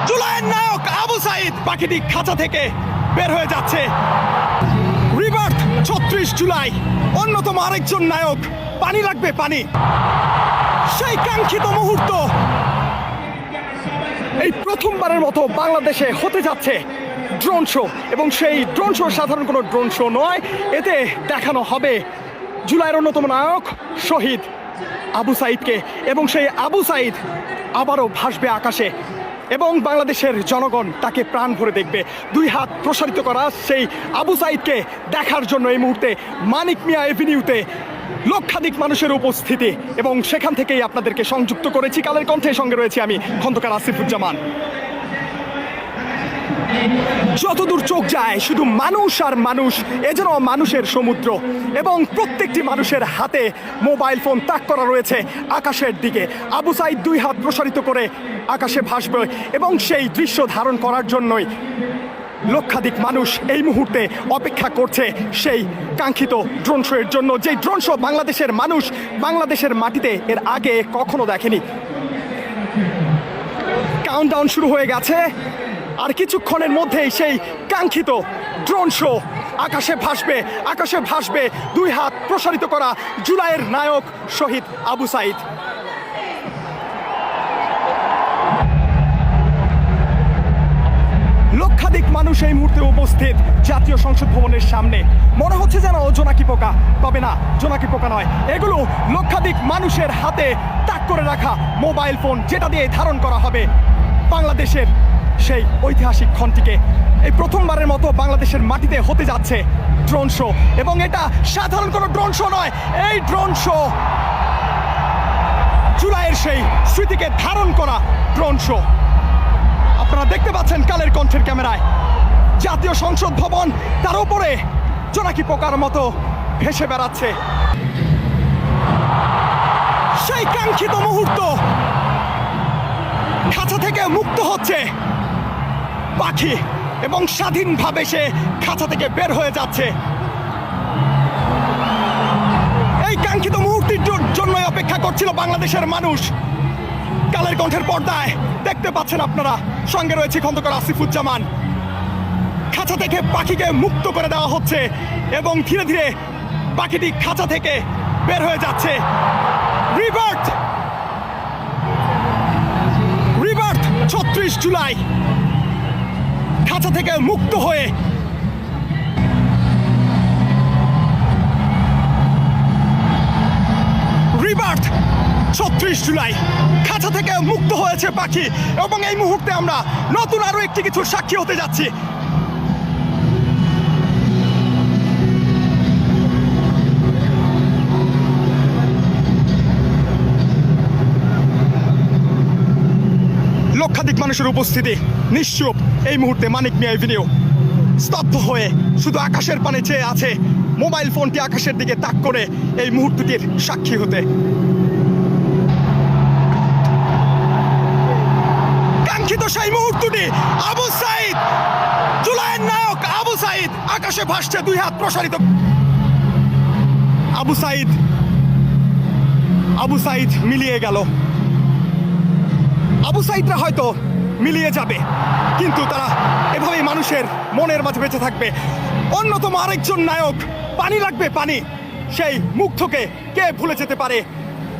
জুলাইয়ের নায়ক আবু সাইদ পাখিটি খাঁচা থেকে বের হয়ে যাচ্ছে। রিবার্থ ৩৬ জুলাই, অন্যতম আরেকজন নায়ক। পানি লাগবে, পানি। সেই কাঙ্ক্ষিত মুহূর্ত এই প্রথমবারের মতো বাংলাদেশে হতে যাচ্ছে ড্রোন শো, এবং সেই ড্রোন শো সাধারণ কোনো ড্রোন শো নয়। এতে দেখানো হবে জুলাইয়ের অন্যতম নায়ক শহীদ আবু সাইদকে, এবং সেই আবু সাইদ আবারও ভাসবে আকাশে এবং বাংলাদেশের জনগণ তাকে প্রাণ ভরে দেখবে। দুই হাত প্রসারিত করা সেই আবু সাইদকে দেখার জন্য এই মুহূর্তে মানিক মিয়া এভিনিউতে লক্ষাধিক মানুষের উপস্থিতি, এবং সেখান থেকেই আপনাদেরকে সংযুক্ত করেছি কালের কণ্ঠের সঙ্গে রয়েছে আমি খন্দকার আসিফুজ্জামান। যতদূর চোখ যায় শুধু মানুষ আর মানুষ, এ যেন মানুষের সমুদ্র, এবং প্রত্যেকটি মানুষের হাতে মোবাইল ফোন তাক করা রয়েছে আকাশের দিকে। আবু সাইদ দুই হাত প্রসারিত করে আকাশে ভাসবে, এবং সেই দৃশ্য ধারণ করার জন্যই লক্ষাধিক মানুষ এই মুহূর্তে অপেক্ষা করছে সেই কাঙ্ক্ষিত ড্রোন শো এর জন্য, যে ড্রোন শো বাংলাদেশের মানুষ বাংলাদেশের মাটিতে এর আগে কখনো দেখেনি। কাউন্টডাউন শুরু হয়ে গেছে, আর কিছুক্ষণের মধ্যেই সেই কাঙ্ক্ষিত ড্রোন শো আকাশে ভাসবে, আকাশে ভাসবে দুই হাত প্রসারিত করা জুলাইয়ের নায়ক শহীদ আবু সাইদ। লক্ষাধিক মানুষ এই মুহূর্তে উপস্থিত জাতীয় সংসদ ভবনের সামনে। মনে হচ্ছে যেন জোনাকি পোকা, তবে না, জোনাকি পোকা নয়, এগুলো লক্ষাধিক মানুষের হাতে তাক করে রাখা মোবাইল ফোন, যেটা দিয়ে ধারণ করা হবে বাংলাদেশের সেই ঐতিহাসিক ক্ষণটিকে। এই প্রথমবারের মতো বাংলাদেশের মাটিতে হতে যাচ্ছে ড্রোন শো, এবং এটা সাধারণ কোনো ড্রোন শো নয়। এই ড্রোন শো জুলাইয়ের সেই স্মৃতিকে ধারণ করা ড্রোন শো। আপনারা দেখতে পাচ্ছেন কালের কণ্ঠের ক্যামেরায় জাতীয় সংসদ ভবন, তার উপরে জোনাকি পোকার মতো ভেসে বেড়াচ্ছে সেই কাঙ্ক্ষিত মুহূর্ত। খাঁচা থেকে মুক্ত হচ্ছে পাখি, এবং স্বাধীনভাবে সে খাঁচা থেকে বের হয়ে যাচ্ছে। এই কাঙ্ক্ষিত মুহূর্তের জন্যই অপেক্ষা করছিল বাংলাদেশের মানুষ। কালের কণ্ঠের পর্দায় দেখতে পাচ্ছেন আপনারা, সঙ্গে রয়েছে খন্দকার আসিফুজ্জামান। খাঁচা থেকে পাখিকে মুক্ত করে দেওয়া হচ্ছে, এবং ধীরে ধীরে পাখিটি খাঁচা থেকে বের হয়ে যাচ্ছে। রিবার্থ ৩৬ জুলাই, খাঁচা থেকে মুক্ত হয়ে রিবার্থ ৩৬ জুলাই, খাঁচা থেকে মুক্ত হয়েছে পাখি, এবং এই মুহূর্তে আমরা নতুন আরো একটি কিছু সাক্ষী হতে যাচ্ছি। লক্ষাধিক মানুষের উপস্থিতি, নিশ্চুপ এই মুহূর্তে মানিক মিয়া এভিনিউ স্তব্ধ হয়ে শুধু আকাশের পানে চেয়ে আছে, মোবাইল ফোনটি আকাশের দিকে তাক করে এই মুহূর্তটির সাক্ষী হতে। কাঙ্ক্ষিত সেই মুহূর্তটি, আবু সাইদ, জুলাইয়ের নায়ক আবু সাইদ আকাশে ভাসছে দুই হাত প্রসারিত। আবু সাইদ মিলিয়ে গেল। আবু সাইদরা হয়তো মিলিয়ে যাবে, কিন্তু তারা এভাবেই মানুষের মনের মাঝে বেঁচে থাকবে। অন্যতম আরেকজন নায়ক, পানি লাগবে, পানি। সেই মুগ্ধকে কে ভুলে যেতে পারে?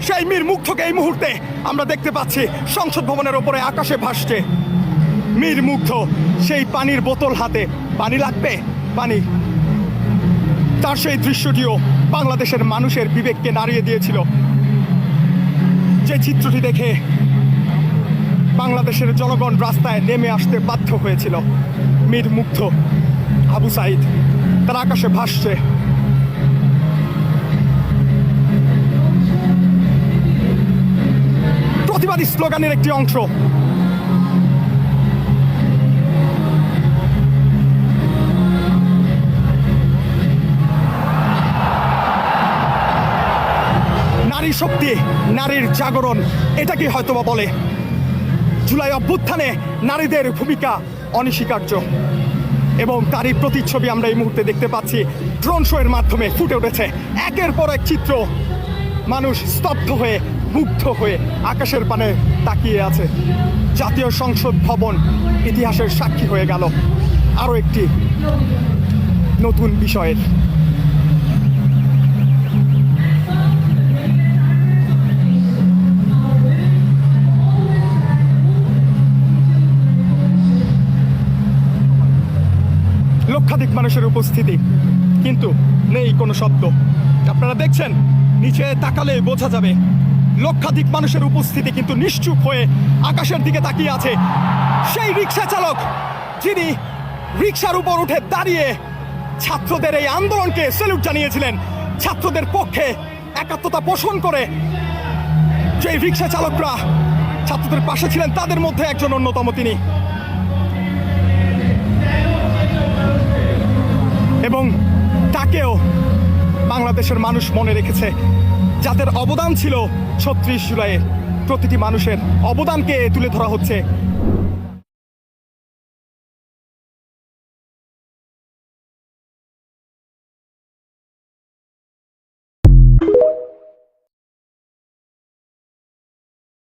সেই মীর মুগ্ধকে এই মুহূর্তে আমরা দেখতে পাচ্ছি সংসদ ভবনের ওপরে আকাশে ভাসছে। মীর মুগ্ধ সেই পানির বোতল হাতে, পানি লাগবে, পানি। তার সেই দৃশ্যটিও বাংলাদেশের মানুষের বিবেককে নাড়িয়ে দিয়েছিল, যে চিত্রটি দেখে বাংলাদেশের জনগণ রাস্তায় নেমে আসতে বাধ্য হয়েছিল। মীর মুগ্ধ আবু সাইদ তার আকাশে ভাসছে। প্রতিবাদী স্লোগানের একটি অংশ। নারী শক্তি, নারীর জাগরণ, এটাকে হয়তোবা বলে। জুলাই অভ্যুত্থানে নারীদের ভূমিকা অনস্বীকার্য, এবং তারই প্রতিচ্ছবি আমরা এই মুহূর্তে দেখতে পাচ্ছি ড্রোন শো এর মাধ্যমে ফুটে উঠেছে। একের পর এক চিত্র, মানুষ স্তব্ধ হয়ে মুগ্ধ হয়ে আকাশের পানে তাকিয়ে আছে। জাতীয় সংসদ ভবন ইতিহাসের সাক্ষী হয়ে গেল আরও একটি নতুন বিষয়ের। লক্ষাধিক মানুষের উপস্থিতি, কিন্তু নেই কোনো শব্দ। আপনারা দেখছেন, নিচে তাকালে বোঝা যাবে লক্ষাধিক মানুষের উপস্থিতি, কিন্তু নিশ্চুপ হয়ে আকাশের দিকে তাকিয়ে আছে সেই রিক্সা চালক, যিনি রিক্সার উপর উঠে দাঁড়িয়ে ছাত্রদের এই আন্দোলনকে স্যালুট জানিয়েছিলেন। ছাত্রদের পক্ষে একাত্মতা পোষণ করে যে রিক্সা চালকরা ছাত্রদের পাশে ছিলেন, তাদের মধ্যে একজন অন্যতম তিনি। এবং তাকেও বাংলাদেশের মানুষ মনে রেখেছে, যাদের অবদান ছিল ৩৬ জুলাইয়ে। প্রতিটি মানুষের অবদানকে তুলে ধরা হচ্ছে